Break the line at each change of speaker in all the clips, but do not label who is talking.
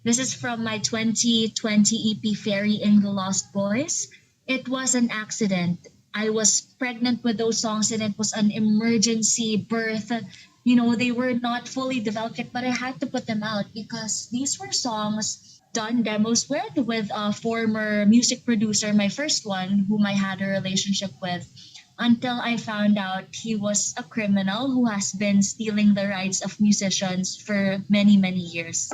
This is from my 2020 EP Fairying the Lost Boys. It was an accident. I was pregnant with those songs and it was an emergency birth. You know, they were not fully developed yet, but I had to put them out because these were songs done demos with a former music producer, my first one, whom I had a relationship with, until I found out he was a criminal who has been stealing the rights of musicians for many, many years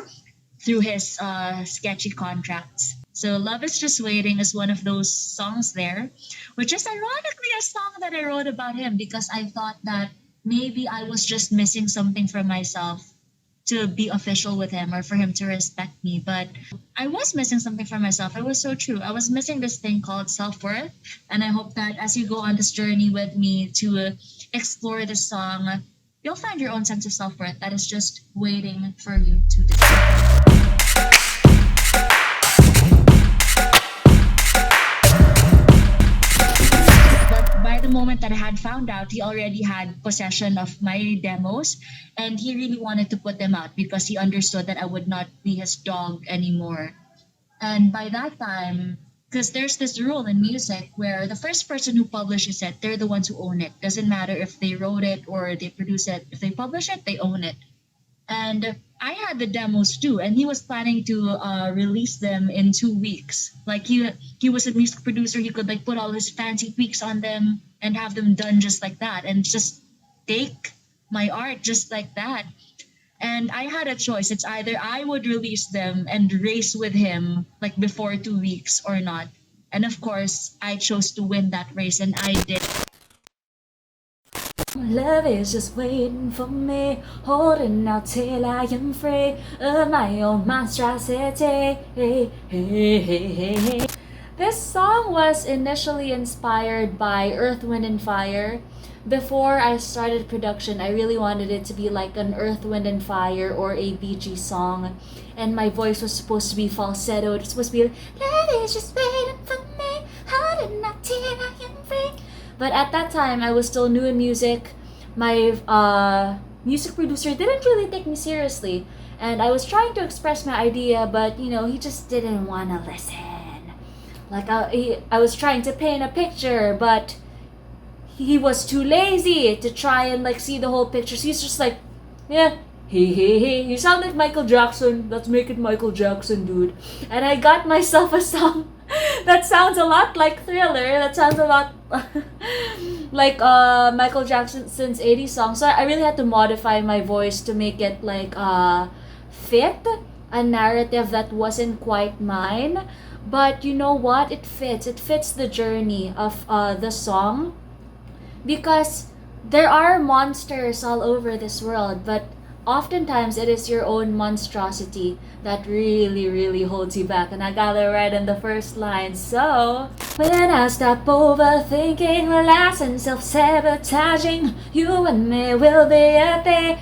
through his sketchy contracts. So Love is Just Waiting is one of those songs there, which is ironically a song that I wrote about him because I thought that maybe I was just missing something from myself to be official with him or for him to respect me. But I was missing something for myself. It was so true. I was missing this thing called self worth. And I hope that as you go on this journey with me to explore this song, you'll find your own sense of self worth that is just waiting for you to discover. But by the moment that I had found out, he already had possession of my demos and he really wanted to put them out because he understood that I would not be his dog anymore. And by that time, because there's this rule in music where the first person who publishes it, they're the ones who own it. Doesn't matter if they wrote it or they produce it. If they publish it, they own it. And I had the demos too, and he was planning to release them in 2 weeks. Like he was a music producer, he could like put all his fancy tweaks on them and have them done just like that, and just take my art just like that. And I had a choice. It's either I would release them and race with him like before 2 weeks or not. And of course, I chose to win that race, and I did.
Love is just waiting for me, holding out till I am free of my own monstrosity. This song was initially inspired by Earth, Wind, and Fire. Before I started production, I really wanted it to be like an Earth, Wind, and Fire or a Bee Gees song. And my voice was supposed to be falsetto. It was supposed to be, love is just waiting for me, holding out till I am free. But at that time, I was still new in music. My music producer didn't really take me seriously. And I was trying to express my idea, but he just didn't want to listen. Like, I was trying to paint a picture, but he was too lazy to try and like see the whole picture. So he's just like, yeah, hey, you sound like Michael Jackson. Let's make it Michael Jackson, dude. And I got myself a song that sounds a lot like Thriller. That sounds a lot like Michael Jackson's 80s song. So I really had to modify my voice to make it like fit a narrative that wasn't quite mine. But you know what? It fits. It fits the journey of the song because there are monsters all over this world, but oftentimes it is your own monstrosity that really, really holds you back. And I got it right in the first line. So, when I stop overthinking, relax and self-sabotaging, you and me will be a thing.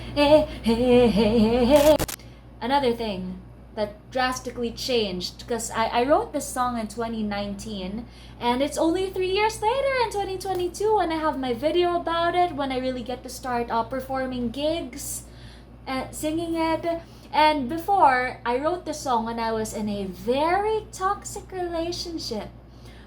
Another thing that drastically changed because I wrote this song in 2019 and it's only 3 years later in 2022 when I have my video about it, when I really get to start performing gigs and singing it. And before, I wrote this song when I was in a very toxic relationship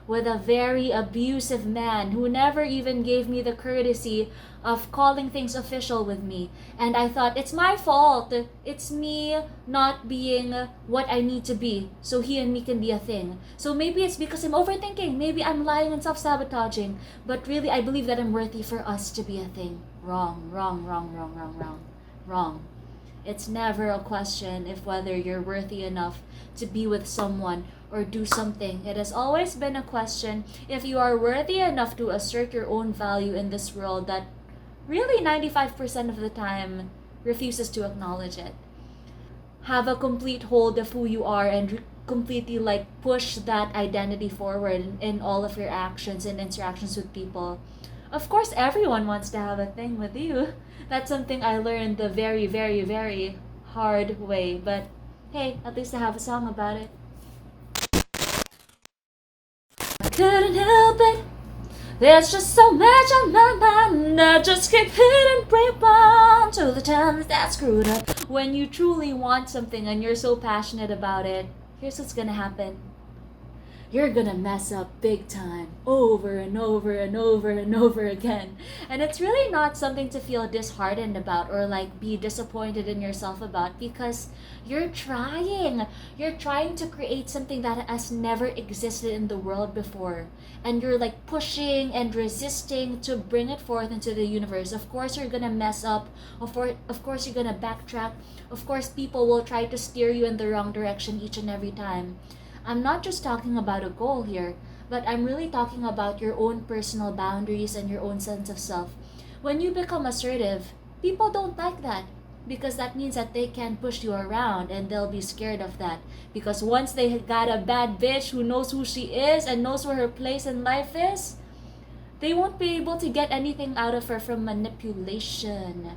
with a very abusive man who never even gave me the courtesy of calling things official with me. And I thought, it's my fault. It's me not being what I need to be so he and me can be a thing. So maybe it's because I'm overthinking. Maybe I'm lying and self-sabotaging. But really, I believe that I'm worthy for us to be a thing. Wrong, wrong, wrong, wrong, wrong, wrong, wrong. It's never a question if whether you're worthy enough to be with someone or do something. It has always been a question if you are worthy enough to assert your own value in this world that really 95% of the time refuses to acknowledge it. Have a complete hold of who you are and completely like push that identity forward in all of your actions and interactions with people. Of course, everyone wants to have a thing with you. That's something I learned the very, very, very hard way. But hey, at least I have a song about it. I couldn't help it, There's just so much on my mind. I just keep hitting rewind to the times that screwed up. When you truly want something and you're so passionate about it, here's what's gonna happen. You're gonna mess up big time over and over and over and over again. And it's really not something to feel disheartened about or like be disappointed in yourself about, because you're trying. You're trying to create something that has never existed in the world before. And you're like pushing and resisting to bring it forth into the universe. Of course, you're gonna mess up. Of course, you're gonna backtrack. Of course, people will try to steer you in the wrong direction each and every time. I'm not just talking about a goal here, but I'm really talking about your own personal boundaries and your own sense of self. When you become assertive, people don't like that, because that means that they can push you around and they'll be scared of that. Because once they got a bad bitch who knows who she is and knows where her place in life is, they won't be able to get anything out of her from manipulation.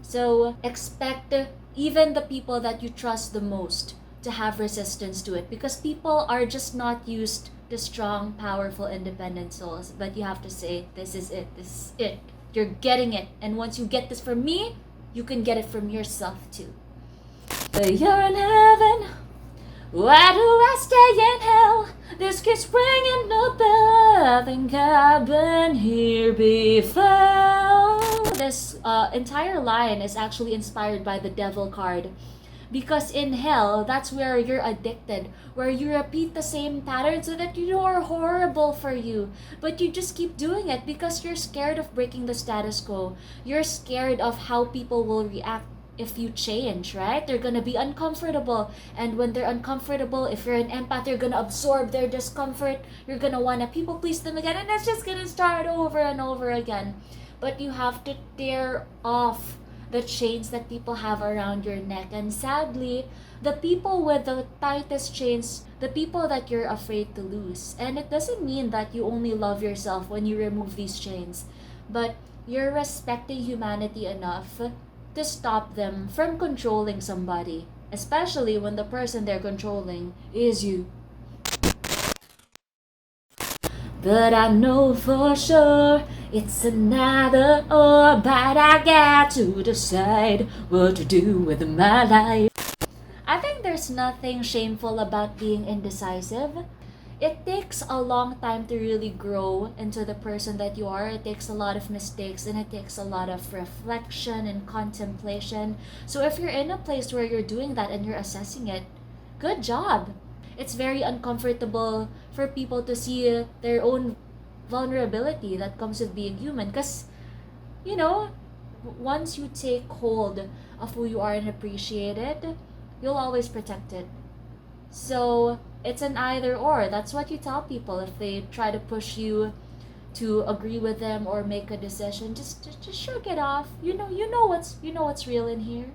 So expect even the people that you trust the most to have resistance to it, because people are just not used to strong, powerful, independent souls. But you have to say, this is it, this is it. You're getting it. And once you get this from me, you can get it from yourself too. But you're in heaven. Why do I stay in hell? This keeps ringing the bell. I think I've been here before. This entire line is actually inspired by the devil card. Because in hell, that's where you're addicted, where you repeat the same patterns that you know are horrible for you. But you just keep doing it because you're scared of breaking the status quo. You're scared of how people will react if you change, right? They're gonna be uncomfortable. And when they're uncomfortable, if you're an empath, you're gonna absorb their discomfort. You're gonna wanna people please them again. And it's just gonna start over and over again. But you have to tear off the chains that people have around your neck. And sadly, the people with the tightest chains, the people that you're afraid to lose. And it doesn't mean that you only love yourself when you remove these chains, but you're respecting humanity enough to stop them from controlling somebody, especially when the person they're controlling is you. But I know for sure it's another or, but I got to decide what to do with my life. I think there's nothing shameful about being indecisive. It takes a long time to really grow into the person that you are. It takes a lot of mistakes and it takes a lot of reflection and contemplation. So if you're in a place where you're doing that and you're assessing it, good job. It's very uncomfortable for people to see their own vulnerability that comes with being human, because you know, once you take hold of who you are and appreciate it, you'll always protect it. So it's an either or. That's what you tell people if they try to push you to agree with them or make a decision. Just shrug it off. You know what's real in here.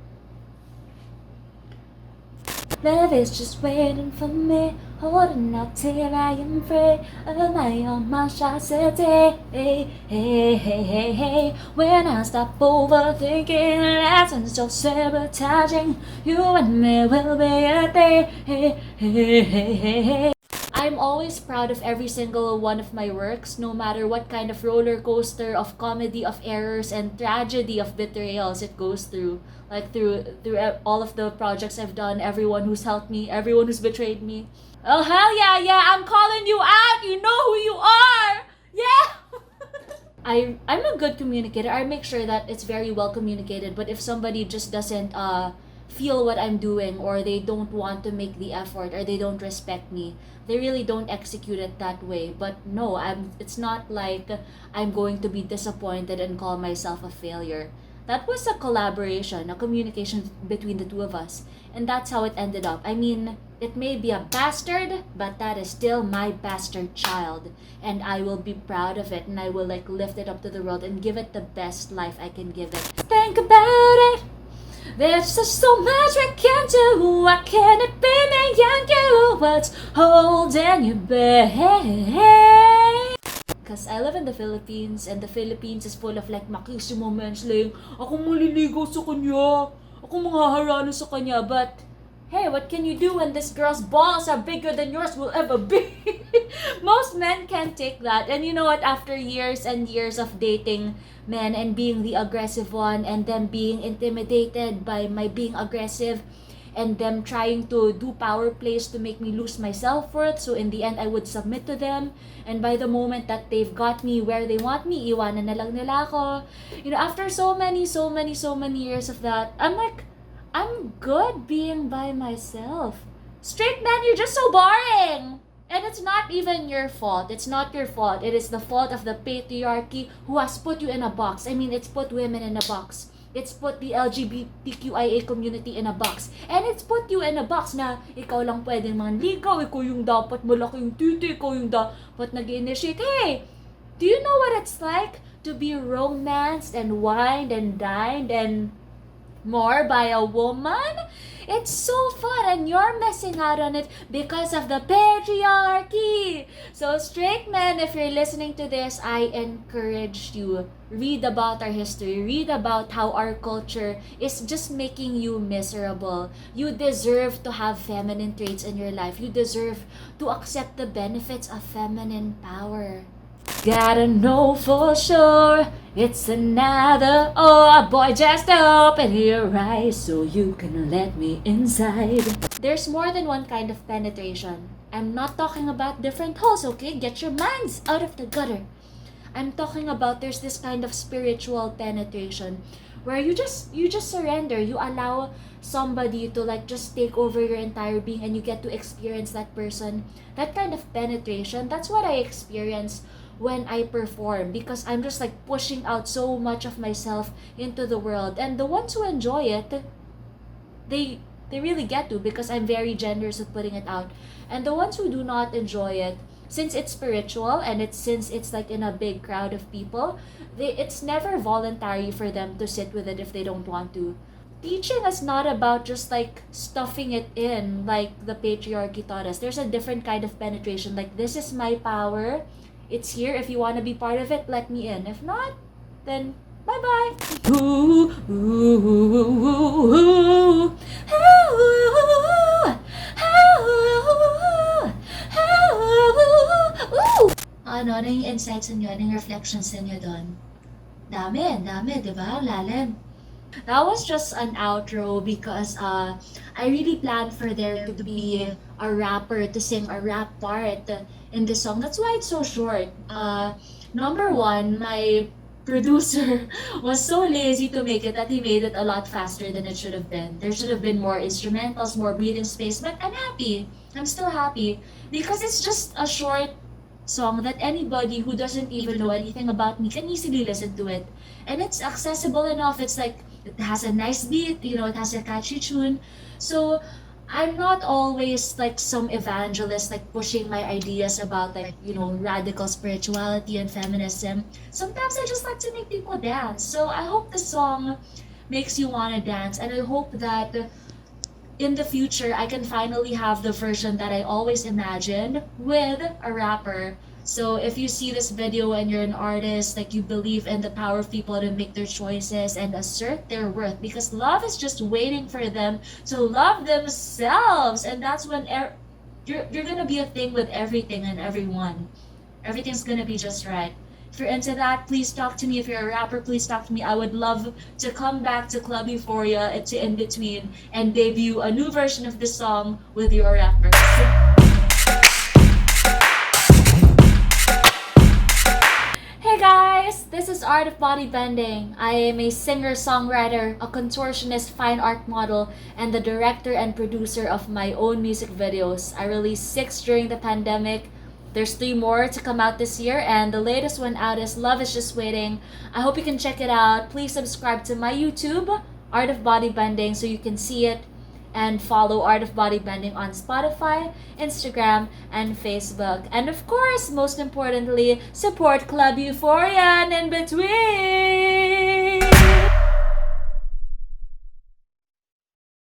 Love is just waiting for me, holding out till I am free of my own monstrosity. Hey, hey, hey, hey, hey. When I stop overthinking, lessons so sabotaging, you and me will be a day. Hey, hey, hey, hey, hey. I'm always proud of every single one of my works, no matter what kind of roller coaster of comedy, of errors, and tragedy of betrayals it goes through. Like through all of the projects I've done, everyone who's helped me, everyone who's betrayed me. Oh hell yeah, yeah! I'm calling you out. You know who you are. Yeah. I'm a good communicator. I make sure that it's very well communicated. But if somebody just doesn't feel what I'm doing, or they don't want to make the effort, or they don't respect me, they really don't execute it that way. But no, it's not like I'm going to be disappointed and call myself a failure. That was a collaboration, a communication between the two of us. And that's how it ended up. I mean, it may be a bastard, but that is still my bastard child. And I will be proud of it, and I will like lift it up to the world and give it the best life I can give it. Think about it. There's just so much we can do. Why can't it be me and you? What's holding you back? Because I live in the Philippines, and the Philippines is full of like makisimo men slaying, ako maliligaw sa kanya, ako manghaharana sa kanya. But Hey, what can you do when this girl's balls are bigger than yours will ever be? Most men can't take that. And you know what? After years and years of dating men and being the aggressive one and them being intimidated by my being aggressive and them trying to do power plays to make me lose my self-worth. So in the end, I would submit to them. And by the moment that they've got me where they want me, iwanan na lang nila ako. You know, after so many years of that, I'm like, I'm good being by myself. Straight man, you're just so boring. And it's not even your fault. It's not your fault. It is the fault of the patriarchy who has put you in a box. I mean, it's put women in a box. It's put the LGBTQIA community in a box. And it's put you in a box na ikaw lang pwedeng manligaw, ikaw yung dapat malaki yung titi, ikaw yung dapat nag-initiate. Hey, do you know what it's like to be romanced and wined and dined and more by a woman? It's so fun and you're missing out on it because of the patriarchy. So straight men, if you're listening to this, I encourage you, read about our history, read about how our culture is just making you miserable. You deserve to have feminine traits in your life. You deserve to accept the benefits of feminine power. Gotta know for sure it's another, oh boy, just open your eyes so you can let me inside. There's more than one kind of penetration. I'm not talking about different holes, okay? Get your minds out of the gutter. I'm talking about there's this kind of spiritual penetration where you just surrender. You allow somebody to like just take over your entire being and you get to experience that person. That kind of penetration, that's what I experience when I perform because I'm just like pushing out so much of myself into the world. And the ones who enjoy it, they really get to because I'm very generous with putting it out. And the ones who do not enjoy it, since it's spiritual and since it's like in a big crowd of people, it's never voluntary for them to sit with it if they don't want to. Teaching is not about just like stuffing it in like the patriarchy taught us. There's a different kind of penetration. Like, this is my power. It's here. If you want to be part of it, let me in. If not, then bye-bye. Ooh, ooh, ooh, ooh, ooh, ooh.
Ano yung insights niyo? Ano yung reflections niyo doon? Dami, di ba? Lalim.
That was just an outro because I really planned for there to be a rapper to sing a rap part in the song. That's why it's so short. Number one, my producer was so lazy to make it that he made it a lot faster than it should have been. There should have been more instrumentals, more breathing space, but I'm happy. I'm still happy because it's just a short song that anybody who doesn't even know anything about me can easily listen to it. And it's accessible enough. It's like, it has a nice beat, you know, it has a catchy tune. So I'm not always like some evangelist like pushing my ideas about like, you know, radical spirituality and feminism. Sometimes I just like to make people dance. So I hope the song makes you want to dance, and I hope that in the future I can finally have the version that I always imagined with a rapper. So if you see this video and you're an artist, like you believe in the power of people to make their choices and assert their worth, because love is just waiting for them to love themselves, and that's when you're gonna be a thing with everything and everyone. Everything's gonna be just right. If you're into that, please talk to me. If you're a rapper, please talk to me. I would love to come back to Club Euphoria to In Between and debut a new version of this song with your rapper. Hey guys, this is Art of Bodybending. I am a singer-songwriter, a contortionist, fine art model, and the director and producer of my own music videos. I released 6 during the pandemic. There's 3 more to come out this year, and the latest one out is Love Is Just Waiting. I hope you can check it out. Please subscribe to my YouTube, Art of Bodybending, so you can see it, and follow Art of Bodybending on Spotify, Instagram, and Facebook. And of course, most importantly, support Club Euphoria and In Between!